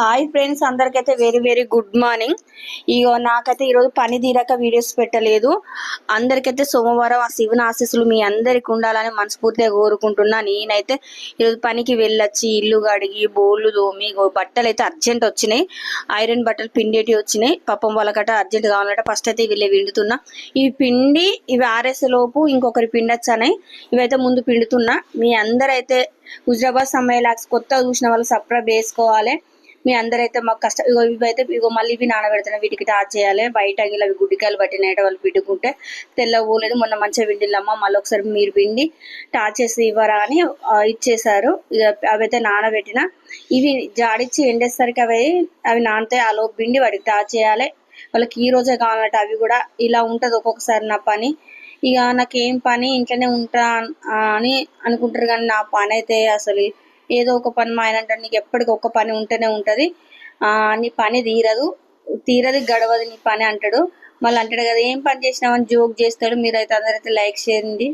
Hi friends, అందరికైతే very very good morning. ఇగో నాకైతే ఈరోజు పని తీరాక వీడియోస్ పెట్టలేదు. అందరికైతే సోమవారం ఆ శివుని ఆశీస్సులు మీ అందరికి ఉండాలని మనస్ఫూర్తిగా కోరుకుంటున్నా. నేనైతే ఈరోజు పనికి వెళ్ళొచ్చి ఇల్లు కడిగి బోళ్ళు తోమి బట్టలు అయితే అర్జెంట్ వచ్చినాయి. ఐరన్ బట్టలు పిండేటి వచ్చినాయి. పాపం వాళ్ళకట అర్జెంట్ కావాలంటే ఫస్ట్ అయితే వీళ్ళే పిండుతున్నా. ఇవి పిండి ఇవి ఆరేసే లోపు ఇంకొకరి పిండొచ్చాయి. ఇవైతే ముందు పిండుతున్నా. మీ అందరైతే హుజరాబాద్ సమ్మయ్య కొత్తగా చూసిన వాళ్ళు సబ్స్క్రైబ్ చేసుకోవాలి. మీ అందరైతే మాకు కష్టం ఇవైతే మళ్ళీ ఇవి నానబెడుతున్నాయి. వీటికి టాచ్ చేయాలి. బయట అవి గుడ్డికాయలు పట్టినట్టు వాళ్ళు పిండుకుంటే తెల్లబోలేదు. మొన్న మంచిగా పిండిల్లమ్మ, మళ్ళీ ఒకసారి మీరు పిండి టాచ్ చేసి ఇవ్వరా అని ఇచ్చేసారు. అవైతే నానబెట్టిన ఇవి జాడిచ్చి ఎండేసరికి అవి నానితే ఆలో పిండి వాటికి టాచ్ చేయాలి. వాళ్ళకి ఈ రోజే కావాలంటే అవి కూడా ఇలా ఉంటుంది ఒక్కొక్కసారి నా పని. ఇక నాకేం పని ఇంట్లోనే ఉంటా అని అనుకుంటారు, కానీ నా పని అయితే అసలు ఏదో ఒక పని. మా ఆయన అంటే నీకు ఎప్పటికీ ఒక్క పని ఉంటేనే ఉంటది, నీ పని తీరది గడవది నీ పని అంటాడు. మళ్ళీ అంటాడు కదా ఏం పని చేసినావని జోక్ చేస్తాడు. మీరైతే అందరైతే లైక్ చేయండి.